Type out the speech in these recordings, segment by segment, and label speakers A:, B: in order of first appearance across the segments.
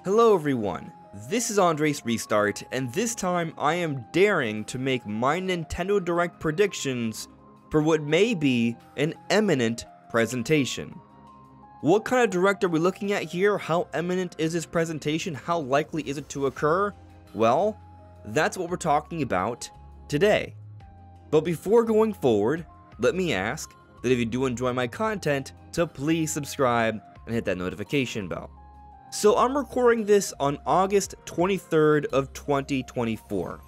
A: Hello everyone, this is AndresRestart, and this time I am daring to make my Nintendo Direct predictions for what may be an imminent presentation. What kind of Direct are we looking at here? How imminent is this presentation? How likely is it to occur? Well, that's what we're talking about today. But before going forward, let me ask that if you do enjoy my content, to please subscribe and hit that notification bell. So I'm recording this on August 23rd of 2024,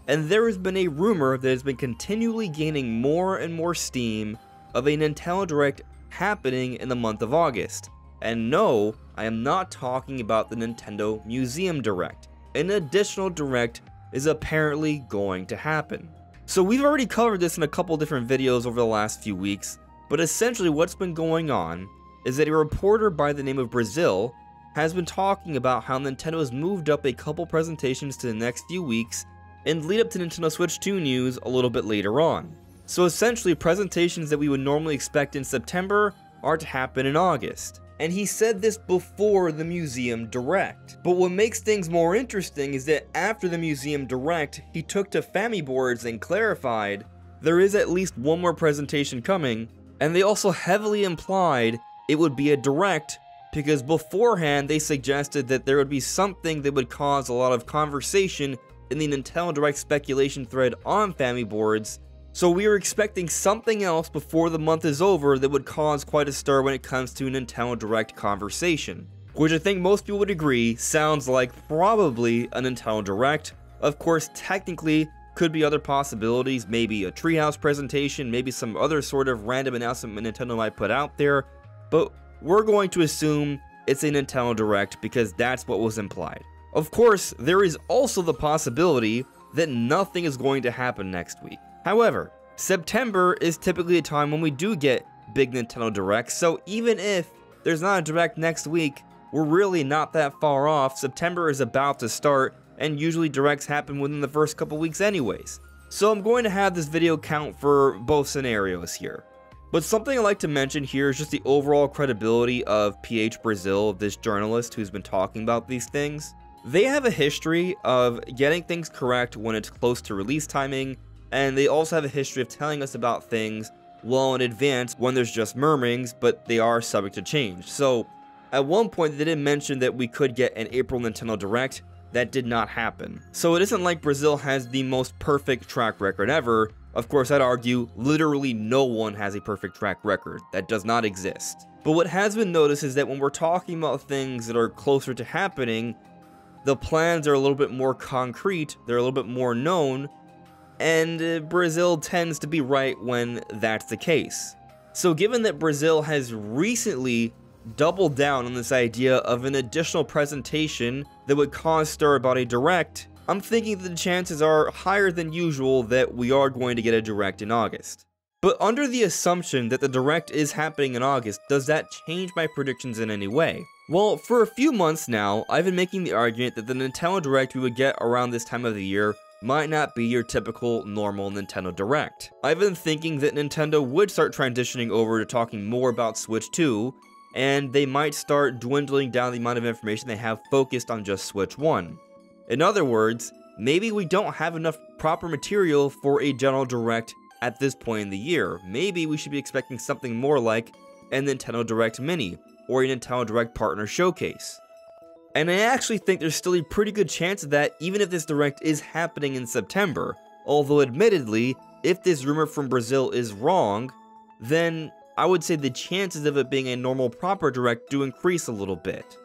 A: and there has been a rumor that has been continually gaining more and more steam of a Nintendo Direct happening in the month of August. And no, I am not talking about the Nintendo Museum Direct. An additional Direct is apparently going to happen. So we've already covered this in a couple different videos over the last few weeks, but essentially what's been going on is that a reporter by the name of Brazil has been talking about how Nintendo has moved up a couple presentations to the next few weeks and lead up to Nintendo Switch 2 news a little bit later on. So essentially, presentations that we would normally expect in September are to happen in August. And he said this before the Museum Direct. But what makes things more interesting is that after the Museum Direct, he took to Famiboards and clarified there is at least one more presentation coming, and they also heavily implied it would be a Direct because beforehand they suggested that there would be something that would cause a lot of conversation in the Nintendo Direct speculation thread on Famiboards. So we are expecting something else before the month is over that would cause quite a stir when it comes to Nintendo Direct conversation, which I think most people would agree sounds like probably a Nintendo Direct. Of course, technically could be other possibilities, maybe a Treehouse presentation, maybe some other sort of random announcement Nintendo might put out there, but we're going to assume it's a Nintendo Direct because that's what was implied. Of course, there is also the possibility that nothing is going to happen next week. However, September is typically a time when we do get big Nintendo Directs, so even if there's not a Direct next week, we're really not that far off. September is about to start, and usually Directs happen within the first couple weeks anyways. So I'm going to have this video count for both scenarios here. But something I like to mention here is just the overall credibility of PH Brazil, this journalist who's been talking about these things. They have a history of getting things correct when it's close to release timing, and they also have a history of telling us about things well in advance when there's just murmurings, but they are subject to change. So at one point they did mention that we could get an April Nintendo Direct. That did not happen. So it isn't like Brazil has the most perfect track record ever. Of course, I'd argue literally no one has a perfect track record. That does not exist. But what has been noticed is that when we're talking about things that are closer to happening, the plans are a little bit more concrete, they're a little bit more known, and Brazil tends to be right when that's the case. So given that Brazil has recently doubled down on this idea of an additional presentation that would cause stir about a Direct, I'm thinking that the chances are higher than usual that we are going to get a Direct in August. But under the assumption that the Direct is happening in August, does that change my predictions in any way? Well, for a few months now, I've been making the argument that the Nintendo Direct we would get around this time of the year might not be your typical normal Nintendo Direct. I've been thinking that Nintendo would start transitioning over to talking more about Switch 2, and they might start dwindling down the amount of information they have focused on just Switch 1. In other words, maybe we don't have enough proper material for a general Direct at this point in the year. Maybe we should be expecting something more like a Nintendo Direct Mini, or a Nintendo Direct Partner Showcase. And I actually think there's still a pretty good chance of that even if this Direct is happening in September. Although admittedly, if this rumor from Brazil is wrong, then I would say the chances of it being a normal proper Direct do increase a little bit.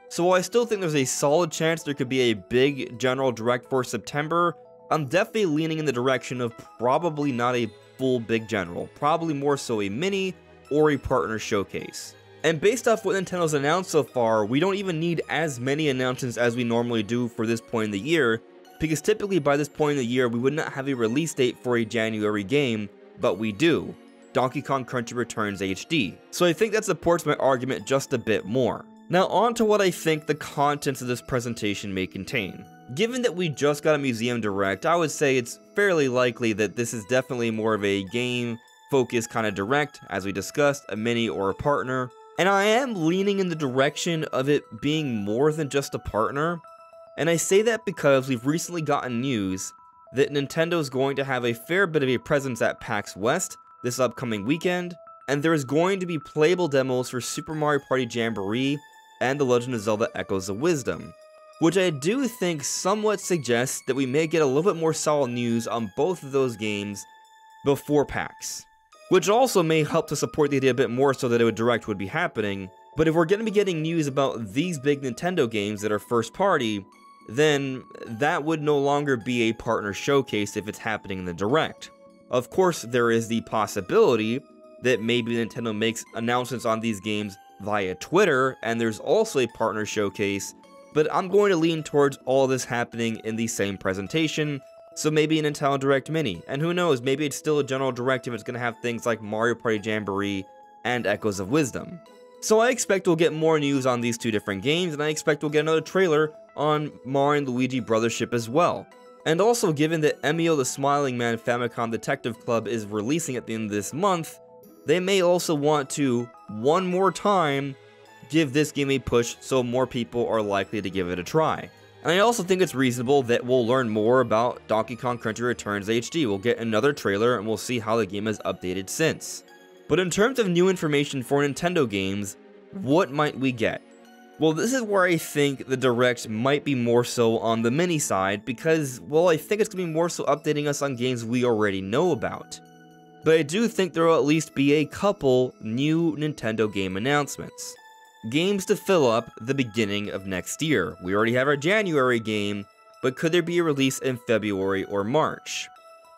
A: So while I still think there's a solid chance there could be a big general Direct for September, I'm definitely leaning in the direction of probably not a full big general, probably more so a mini or a partner showcase. And based off what Nintendo's announced so far, we don't even need as many announcements as we normally do for this point in the year, because typically by this point in the year we would not have a release date for a January game, but we do. Donkey Kong Country Returns HD. So I think that supports my argument just a bit more. Now on to what I think the contents of this presentation may contain. Given that we just got a Museum Direct, I would say it's fairly likely that this is definitely more of a game focused kind of Direct, as we discussed, a mini or a partner. And I am leaning in the direction of it being more than just a partner, and I say that because we've recently gotten news that Nintendo is going to have a fair bit of a presence at PAX West this upcoming weekend, and there is going to be playable demos for Super Mario Party Jamboree and The Legend of Zelda Echoes of Wisdom, which I do think somewhat suggests that we may get a little bit more solid news on both of those games before PAX. Which also may help to support the idea a bit more so that a direct would be happening, but if we're going to be getting news about these big Nintendo games that are first party, then that would no longer be a partner showcase if it's happening in the direct. Of course, there is the possibility that maybe Nintendo makes announcements on these games via Twitter, and there's also a partner showcase, but I'm going to lean towards all this happening in the same presentation, so maybe a Nintendo Direct Mini, and who knows, maybe it's still a general direct if it's going to have things like Mario Party Jamboree and Echoes of Wisdom. So I expect we'll get more news on these two different games, and I expect we'll get another trailer on Mario and Luigi Brothership as well. And also, given that Emio the Smiling Man Famicom Detective Club is releasing at the end of this month, they may also want to, one more time, give this game a push so more people are likely to give it a try. And I also think it's reasonable that we'll learn more about Donkey Kong Country Returns HD. We'll get another trailer and we'll see how the game has updated since. But in terms of new information for Nintendo games, what might we get? Well, this is where I think the Direct might be more so on the mini side because, well, I think it's going to be more so updating us on games we already know about. But I do think there will at least be a couple new Nintendo game announcements. Games to fill up the beginning of next year. We already have our January game, but could there be a release in February or March?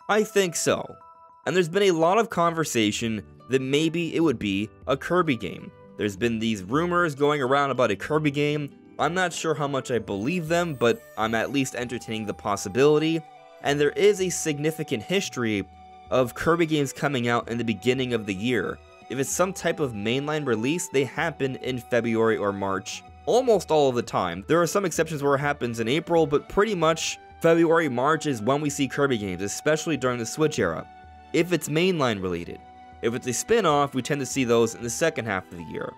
A: I think so. And there's been a lot of conversation that maybe it would be a Kirby game. There's been these rumors going around about a Kirby game. I'm not sure how much I believe them, but I'm at least entertaining the possibility. And there is a significant history of Kirby games coming out in the beginning of the year. If it's some type of mainline release, they happen in February or March, almost all of the time. There are some exceptions where it happens in April, but pretty much February, March is when we see Kirby games, especially during the Switch era, if it's mainline related. If it's a spin-off, we tend to see those in the second half of the year.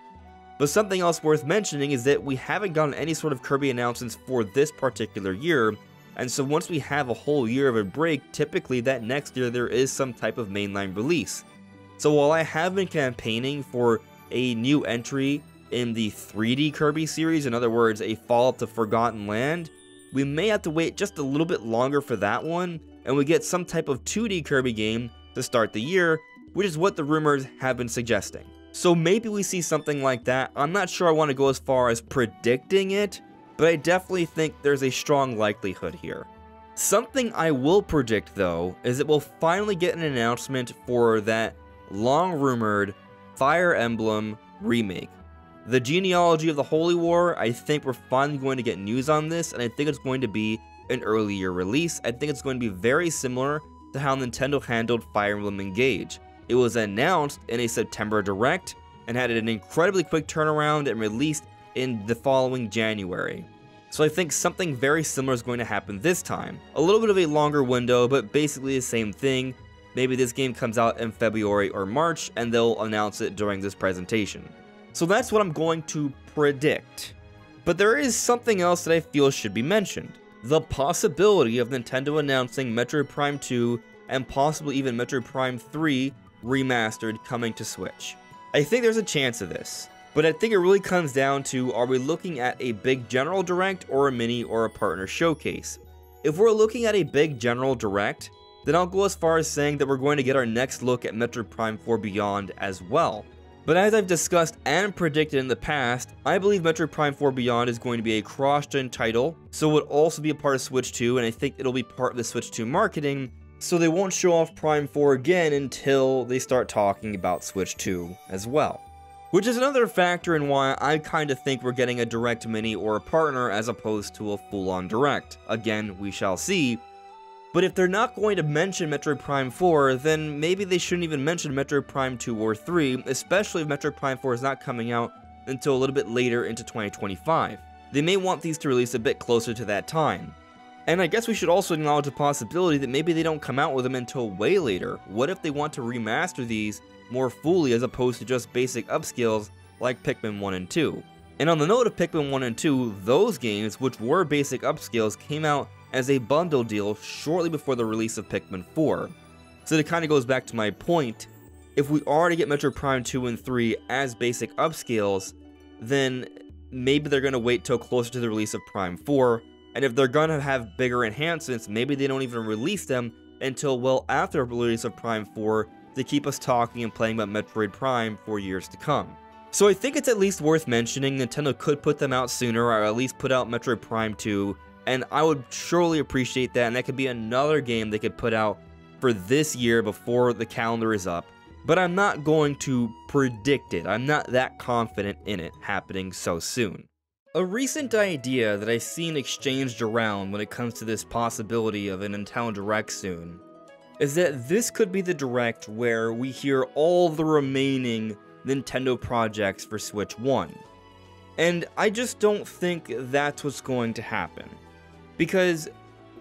A: But something else worth mentioning is that we haven't gotten any sort of Kirby announcements for this particular year, and so once we have a whole year of a break, typically that next year there is some type of mainline release. So while I have been campaigning for a new entry in the 3D Kirby series, in other words, a follow-up to Forgotten Land, we may have to wait just a little bit longer for that one, and we get some type of 2D Kirby game to start the year, which is what the rumors have been suggesting. So maybe we see something like that. I'm not sure I want to go as far as predicting it, but I definitely think there's a strong likelihood here. Something I will predict, though, is that we'll finally get an announcement for that long-rumored Fire Emblem remake. The Genealogy of the Holy War, I think we're finally going to get news on this, and I think it's going to be an earlier release. I think it's going to be very similar to how Nintendo handled Fire Emblem Engage. It was announced in a September Direct, and had an incredibly quick turnaround and released in the following January. So I think something very similar is going to happen this time. A little bit of a longer window, but basically the same thing. Maybe this game comes out in February or March, and they'll announce it during this presentation. So that's what I'm going to predict. But there is something else that I feel should be mentioned. The possibility of Nintendo announcing Metroid Prime 2 and possibly even Metroid Prime 3 remastered coming to Switch. I think there's a chance of this, but I think it really comes down to, are we looking at a big general direct or a mini or a partner showcase? If we're looking at a big general direct, then I'll go as far as saying that we're going to get our next look at Metroid Prime 4 Beyond as well. But as I've discussed and predicted in the past, I believe Metroid Prime 4 Beyond is going to be a cross-gen title, so it will also be a part of Switch 2, and I think it'll be part of the Switch 2 marketing, so they won't show off Prime 4 again until they start talking about Switch 2 as well. Which is another factor in why I kind of think we're getting a direct mini or a partner as opposed to a full-on direct. Again, we shall see. But if they're not going to mention Metroid Prime 4, then maybe they shouldn't even mention Metroid Prime 2 or 3, especially if Metroid Prime 4 is not coming out until a little bit later into 2025. They may want these to release a bit closer to that time. And I guess we should also acknowledge the possibility that maybe they don't come out with them until way later. What if they want to remaster these more fully as opposed to just basic upscales like Pikmin 1 and 2. And on the note of Pikmin 1 and 2, those games, which were basic upscales, came out as a bundle deal shortly before the release of Pikmin 4. So it kind of goes back to my point, if we are to get Metroid Prime 2 and 3 as basic upscales, then maybe they're going to wait till closer to the release of Prime 4, and if they're going to have bigger enhancements, maybe they don't even release them until well after the release of Prime 4 to keep us talking and playing about Metroid Prime for years to come. So I think it's at least worth mentioning Nintendo could put them out sooner, or at least put out Metroid Prime 2, and I would surely appreciate that, and that could be another game they could put out for this year before the calendar is up. But I'm not going to predict it. I'm not that confident in it happening so soon. A recent idea that I've seen exchanged around when it comes to this possibility of a Nintendo Direct soon is that this could be the Direct where we hear all the remaining Nintendo projects for Switch 1. And I just don't think that's what's going to happen. Because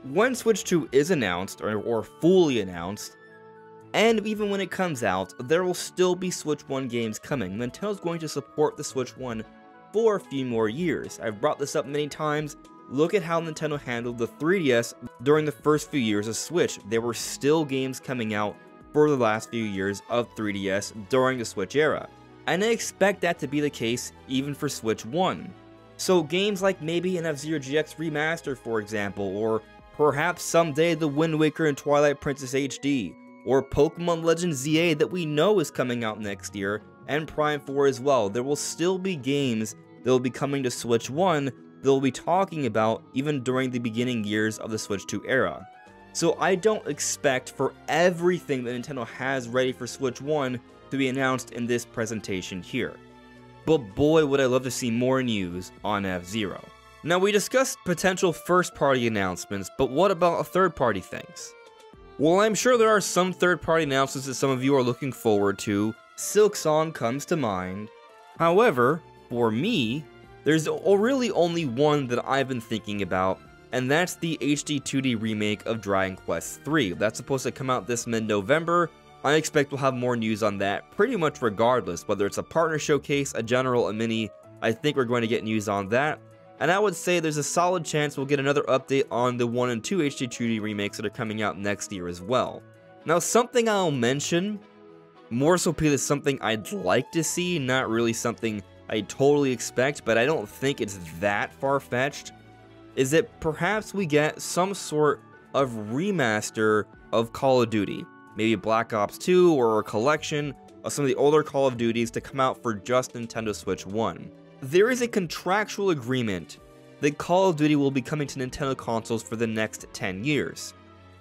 A: when Switch 2 is announced, or fully announced, and even when it comes out, there will still be Switch 1 games coming. Nintendo's going to support the Switch 1 for a few more years. I've brought this up many times. Look at how Nintendo handled the 3DS during the first few years of Switch. There were still games coming out for the last few years of 3DS during the Switch era. And I expect that to be the case even for Switch 1. So games like maybe an F-Zero GX Remaster, for example, or perhaps someday the Wind Waker and Twilight Princess HD, or Pokemon Legends ZA that we know is coming out next year, and Prime 4 as well. There will still be games that will be coming to Switch 1 that we'll be talking about even during the beginning years of the Switch 2 era. So I don't expect for everything that Nintendo has ready for Switch 1 to be announced in this presentation here. But boy, would I love to see more news on F-Zero. Now, we discussed potential first-party announcements, but what about third-party things? Well, I'm sure there are some third-party announcements that some of you are looking forward to. Silksong comes to mind. However, for me, there's really only one that I've been thinking about, and that's the HD 2D remake of Dragon Quest III. That's supposed to come out this mid-November. I expect we'll have more news on that pretty much regardless, whether it's a partner showcase, a general, a mini. I think we're going to get news on that. And I would say there's a solid chance we'll get another update on the 1 and 2 HD 2D remakes that are coming out next year as well. Now, something I'll mention, more so because it's something I'd like to see, not really something I totally expect, but I don't think it's that far-fetched, is that perhaps we get some sort of remaster of Call of Duty. Maybe Black Ops 2 or a collection of some of the older Call of Duties to come out for just Nintendo Switch 1. There is a contractual agreement that Call of Duty will be coming to Nintendo consoles for the next 10 years.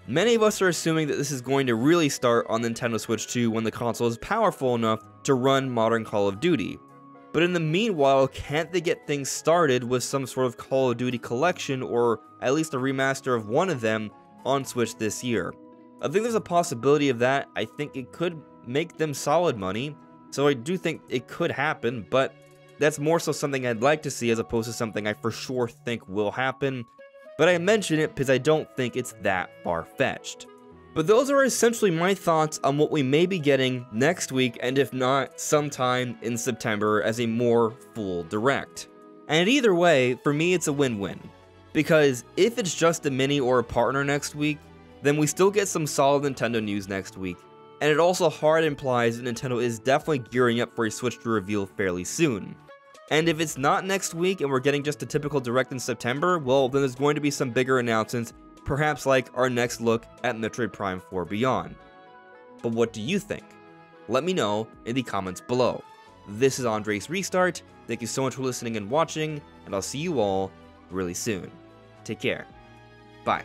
A: Many of us are assuming that this is going to really start on Nintendo Switch 2 when the console is powerful enough to run modern Call of Duty. But in the meanwhile, can't they get things started with some sort of Call of Duty collection, or at least a remaster of one of them on Switch this year? I think there's a possibility of that. I think it could make them solid money, so I do think it could happen, but that's more so something I'd like to see as opposed to something I for sure think will happen. But I mention it because I don't think it's that far-fetched. But those are essentially my thoughts on what we may be getting next week, and if not, sometime in September as a more full Direct. And either way, for me it's a win-win. Because if it's just a mini or a partner next week, then we still get some solid Nintendo news next week. And it also hard implies that Nintendo is definitely gearing up for a Switch to reveal fairly soon. And if it's not next week and we're getting just a typical Direct in September, well, then there's going to be some bigger announcements, perhaps like our next look at Metroid Prime 4 Beyond. But what do you think? Let me know in the comments below. This is AndresRestart. Thank you so much for listening and watching, and I'll see you all really soon. Take care. Bye.